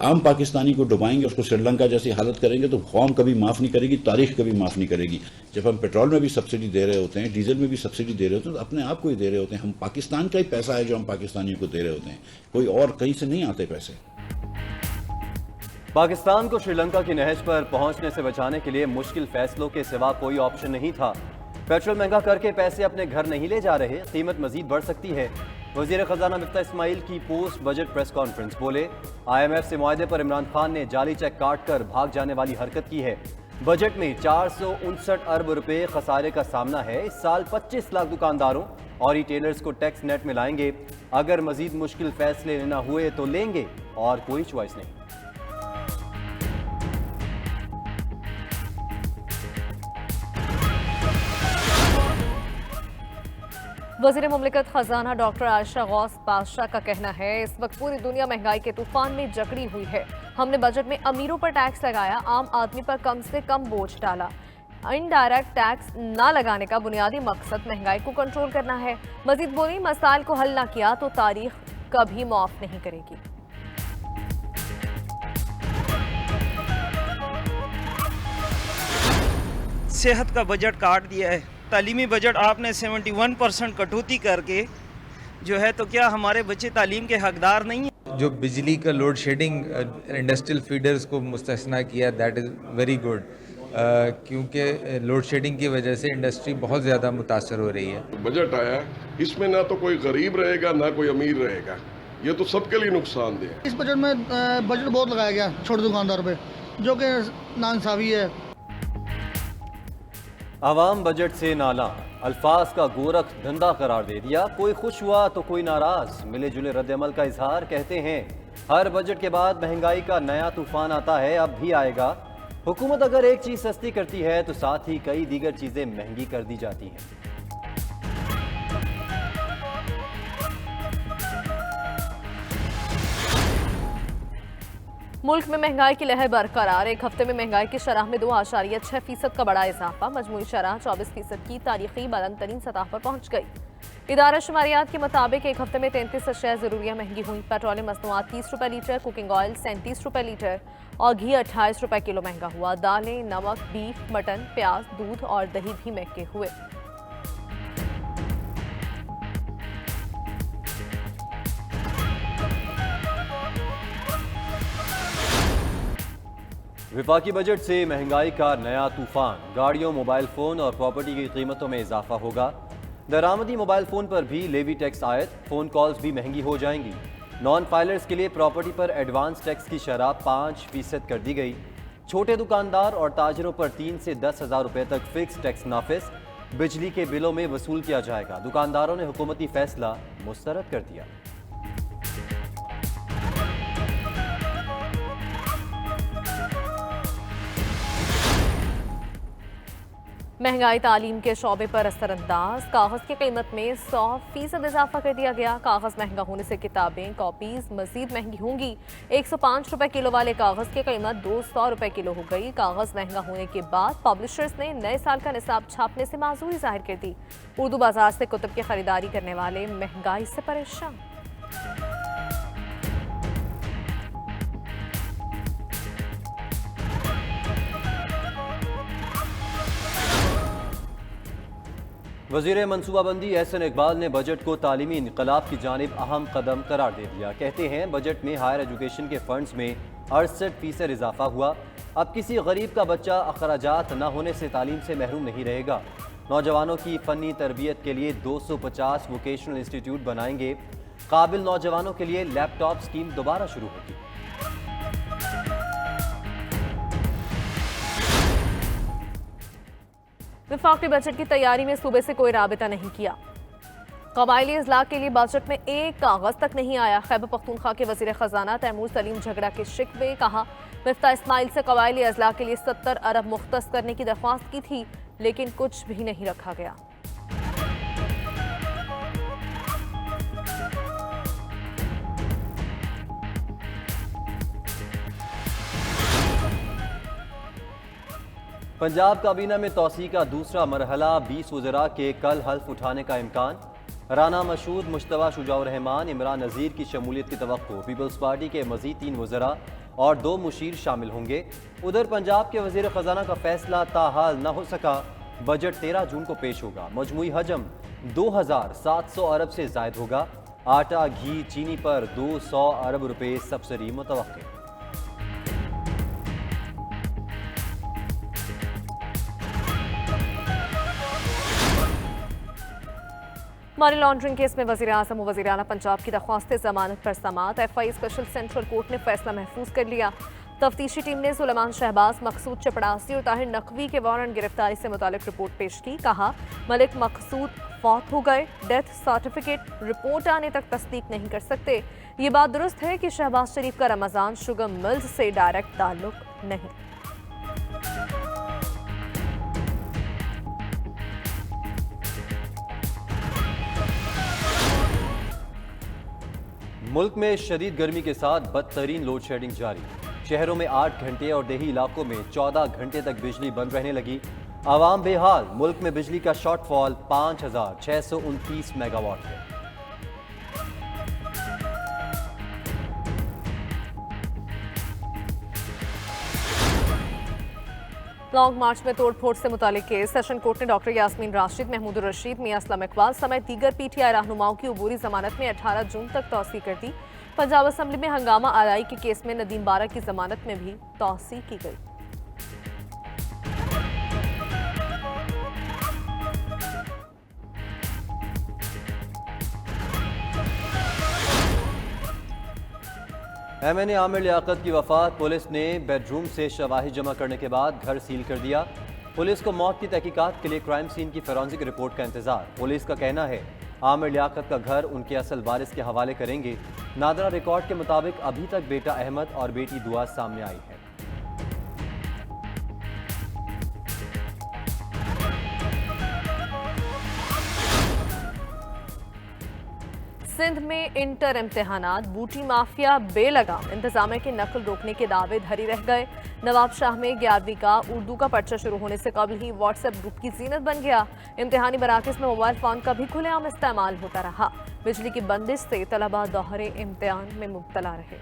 आम पाकिस्तानी को डुबाएंगे, उसको श्रीलंका जैसी हालत करेंगे तो कौम कभी माफ़ नहीं करेगी, तारीख कभी माफ़ नहीं करेगी। जब हम पेट्रोल में भी सब्सिडी दे रहे होते हैं, डीजल में भी सब्सिडी दे रहे होते हैं, तो अपने आप को ही दे रहे होते हैं। हम पाकिस्तान का ही पैसा है जो हम पाकिस्तानियों को दे रहे होते हैं, कोई और कहीं से नहीं आते पैसे। पाकिस्तान को श्रीलंका की नहज पर पहुंचने से बचाने के लिए मुश्किल फैसलों के सिवा कोई ऑप्शन नहीं था। पेट्रोल महंगा करके पैसे अपने घर नहीं ले जा रहे, कीमत मजीद बढ़ सकती है। वजीर खजाना मिफ्ता इस्माइल की पोस्ट बजट प्रेस कॉन्फ्रेंस, बोले IMF से मुआहदे पर इमरान खान ने जाली चेक काट कर भाग जाने वाली हरकत की है। बजट में 459 अरब रुपए खसारे का सामना है। इस साल 25 लाख दुकानदारों और रिटेलर्स को टैक्स नेट में लाएंगे। अगर मजीद मुश्किल फैसले लेना हुए तो लेंगे और कोई चॉइस नहीं। वज़ीर मुमलिकत खजाना डॉक्टर आयशा गौस बादशाह का कहना है, इस वक्त पूरी दुनिया महंगाई के तूफान में जकड़ी हुई है। हमने बजट में अमीरों पर टैक्स लगाया, आम आदमी पर कम से कम बोझ डाला। इनडायरेक्ट टैक्स ना लगाने का बुनियादी मकसद महंगाई को कंट्रोल करना है। मजीद बोली, मसाइल को हल ना किया तो तारीख कभी माफ नहीं करेगी। सेहत का बजट काट दिया है, तालीमी बजट आपने 71% कटौती करके जो है, तो क्या हमारे बच्चे तालीम के हकदार नहीं हैं? जो बिजली का लोड शेडिंग इंडस्ट्रियल फीडर्स को मुस्तस्ना किया, दैट इज़ वेरी गुड, क्योंकि लोड शेडिंग की वजह से इंडस्ट्री बहुत ज़्यादा मुतासर हो रही है। बजट आया, इसमें ना तो कोई गरीब रहेगा ना कोई अमीर रहेगा, ये तो सबके लिए नुकसानदेह है। इस बजट में बजट बहुत लगाया गया छोटे दुकानदार पे, जो कि नाइंसाफी है। आवाम बजट से नाला, अल्फाज का गोरख धंधा करार दे दिया। कोई खुश हुआ तो कोई नाराज, मिले जुले रद्दअमल का इजहार। कहते हैं हर बजट के बाद महंगाई का नया तूफान आता है, अब भी आएगा। हुकूमत अगर एक चीज सस्ती करती है तो साथ ही कई दीगर चीजें महंगी कर दी जाती हैं। मुल्क में महंगाई की लहर बरकरार, एक हफ्ते में महंगाई की शरह में 2.6% का बड़ा इजाफा। मजमूई शरह 24% की तारीखी बुलंद तरीन सतह पर पहुंच गई। इदारा शुमारियात के मुताबिक एक हफ्ते में 33 अशिया ज़रूरियाँ महंगी हुई। पेट्रोलियम मसनूआत 30 रुपये लीटर, कुकिंग ऑयल 37 रुपये लीटर और घी 28 रुपये किलो महंगा हुआ। दालें, नमक, बीफ, मटन, प्याज, दूध और दही भी महंगे हुए। विफाकी बजट से महंगाई का नया तूफान, गाड़ियों, मोबाइल फ़ोन और प्रॉपर्टी की कीमतों में इजाफा होगा। दरामदी मोबाइल फ़ोन पर भी लेवी टैक्स आयत, फ़ोन कॉल्स भी महंगी हो जाएंगी। नॉन फाइलर्स के लिए प्रॉपर्टी पर एडवांस टैक्स की शरह 5% कर दी गई। छोटे दुकानदार और ताजरों पर 3 से 10 हज़ार रुपये तक फिक्स टैक्स नाफिज। बिजली के बिलों में वसूल किया जाएगा। दुकानदारों ने हुकूमती फैसला मुस्तरद कर दिया। महंगाई तालीम के शोबे पर असरअंदाज, कागज़ की कीमत में 100% इजाफा कर दिया गया। कागज़ महंगा होने से किताबें, कॉपीज़ मजीद महंगी होंगी। 105 रुपये किलो वाले कागज़ की कीमत 200 रुपये किलो हो गई। कागज़ महंगा होने के बाद पब्लिशर्स ने नए साल का निसाब छापने से माजूरी जाहिर कर दी। उर्दू बाजार से कुतुब की खरीदारी करने वाले महंगाई से परेशान। वज़ीर मनसूबाबंदी एहसन इकबाल ने बजट को तालीमी इनकलाब की जानिब अहम कदम करार दे दिया। कहते हैं बजट में हायर एजुकेशन के फंड्स में 68% इजाफा हुआ। अब किसी गरीब का बच्चा अखराजात न होने से तालीम से महरूम नहीं रहेगा। नौजवानों की फ़नी तरबियत के लिए 250 वोकेशनल इंस्टीट्यूट बनाएंगे। काबिल नौजवानों के लिए लैपटॉप स्कीम दोबारा शुरू होगी। वफाकी बजट की तैयारी में सूबे से कोई राबिता नहीं किया। कबायली इजलाह के लिए बजट में एक कागज तक नहीं आया। खैबर पख्तूनख्वा के वजीर खजाना तैमूर सलीम झगड़ा के शिकवे, कहा मिफ्ता इस्माइल से कबायली इजलाह के लिए 70 अरब मुख्तस करने की दरख्वास्त की थी, लेकिन कुछ भी नहीं रखा गया। पंजाब काबीना में तोसी का दूसरा मरहला, 20 वज़रा के कल हल्फ उठाने का इम्कान। राना मशहूद, मुश्तबा शुजाउर रहमान, इमरान नज़ीर की शमूलियत की तवक्को। पीपल्स पार्टी के मज़ीद 3 वज़रा और 2 मुशीर शामिल होंगे। उधर पंजाब के वजीर खजाना का फैसला ताहाल न हो सका। बजट 13 जून को पेश होगा। मजमूई हजम 2700 अरब से जायद होगा। आटा, घी, चीनी पर 200 अरब रुपए सब्सिडी मुतवक्किल। मनी लॉन्ड्रिंग केस में वजीर आजम और वजीर आला पंजाब की दरख्वास्त जमानत पर समाअत। FI स्पेशल सेंट्रल कोर्ट ने फैसला महफूज कर लिया। तफ्तीशी टीम ने सुलेमान शहबाज, मकसूद चपड़ासी और ताहिर नकवी के वारंट गिरफ्तारी से मुतालिक रिपोर्ट पेश की। कहा, मलिक मकसूद फौत हो गए, डेथ सर्टिफिकेट रिपोर्ट आने तक तस्दीक नहीं कर सकते। ये बात दुरुस्त है कि शहबाज शरीफ का रमजान शुगर मिल्स से डायरेक्ट ताल्लुक नहीं। मुल्क में शदीद गर्मी के साथ बदतरीन लोड शेडिंग जारी। शहरों में 8 घंटे और देही इलाकों में 14 घंटे तक बिजली बंद रहने लगी। आवाम बेहाल। मुल्क में बिजली का शॉर्टफॉल 5629 मेगावाट है। लॉन्ग मार्च में तोड़फोड़ से मुतालिक केस। सेशन कोर्ट ने डॉक्टर यास्मीन राशिद, महमूद रशीद, मियां असलम इकबाल समेत दीगर PTI रहनुमाओं की अबूरी जमानत में 18 जून तक तौसी कर दी। पंजाब असम्बली में हंगामा आरई के केस में नदीम बारा की जमानत में भी तौसी की गई। MNA आमिर लियाकत की वफात। पुलिस ने बेडरूम से शवाहिद जमा करने के बाद घर सील कर दिया। पुलिस को मौत की तहकीकात के लिए क्राइम सीन की फोरेंसिक रिपोर्ट का इंतजार। पुलिस का कहना है आमिर लियाकत का घर उनके असल वारिस के हवाले करेंगे। नादरा रिकॉर्ड के मुताबिक अभी तक बेटा अहमद और बेटी दुआ सामने आई है। सिंध में इंटर इम्तिहानात। बूटी माफिया बेलगाम इंतजामिया की नकल रोकने के दावे धरी रह गए। नवाब शाह में 11वीं का उर्दू का पर्चा शुरू होने से कबल ही व्हाट्सएप ग्रुप की जीनत बन गया। इम्तिहानी मराकज़ में मोबाइल फोन का भी खुलेआम इस्तेमाल होता रहा। बिजली की बंदिश से तलबा दोहरे इम्तिहान में मुब्तला रहे।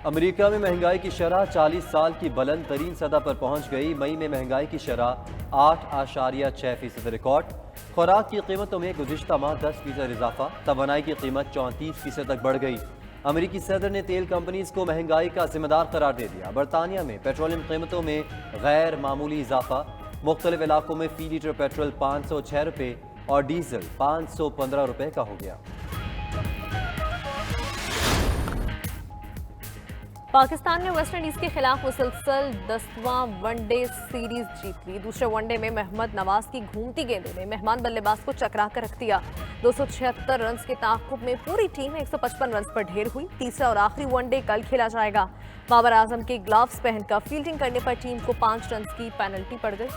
अमेरिका में महंगाई की शरह 40 साल की बुलंद तरीन सतह पर पहुंच गई। मई में महंगाई की शरह 8.6% रिकॉर्ड। खुराक की कीमतों में गुज़िश्ता माह 10% इजाफा। तवानाई की कीमत 34% तक बढ़ गई। अमेरिकी सदर ने तेल कंपनीज को महंगाई का जिम्मेदार करार दे दिया। बरतानिया में पेट्रोलियम कीमतों में गैर मामूली इजाफा। मुख्तलिफ इलाकों में फी लीटर पेट्रोल 506 रुपये और डीजल 515 रुपये का हो गया। पाकिस्तान ने वेस्ट इंडीज के खिलाफ मुसलसल 10वां वनडे सीरीज जीत ली। दूसरे वनडे में मोहम्मद नवाज की घूमती गेंदों ने मेहमान बल्लेबाज को चकरा कर रख दिया। 276 रन के ताक़ुब में पूरी टीम 155 रन पर ढेर हुई। तीसरा और आखिरी वनडे कल खेला जाएगा। बाबर आजम के ग्लव्स पहनकर फील्डिंग करने पर टीम को 5 रन की पेनल्टी पड़ गई।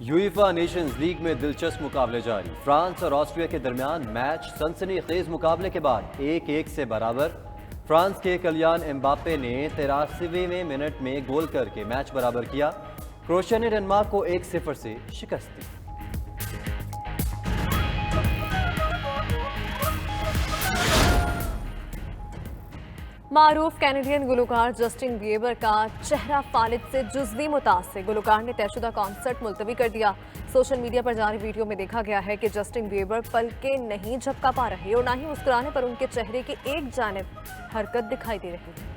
यूईफा नेशंस लीग में दिलचस्प मुकाबले जारी। फ्रांस और ऑस्ट्रिया के दरमियान मैच सनसनीखेज मुकाबले के बाद 1-1 से बराबर। फ्रांस के कल्याण एम्बापे ने 83वें मिनट में गोल करके मैच बराबर किया। क्रोएशिया ने डेनमार्क को 1-0 से शिकस्त दी। मारूफ कैनेडियन गुलकार जस्टिन बीबर का चेहरा फालिद से जुज़वी मुतासिर। गुलकार ने तयशुदा कॉन्सर्ट मुलतवी कर दिया। सोशल मीडिया पर जारी वीडियो में देखा गया है कि जस्टिन बीबर पलके नहीं झपका पा रहे और ना ही मुस्कुराने पर उनके चेहरे की एक जानिब हरकत दिखाई दे रही है।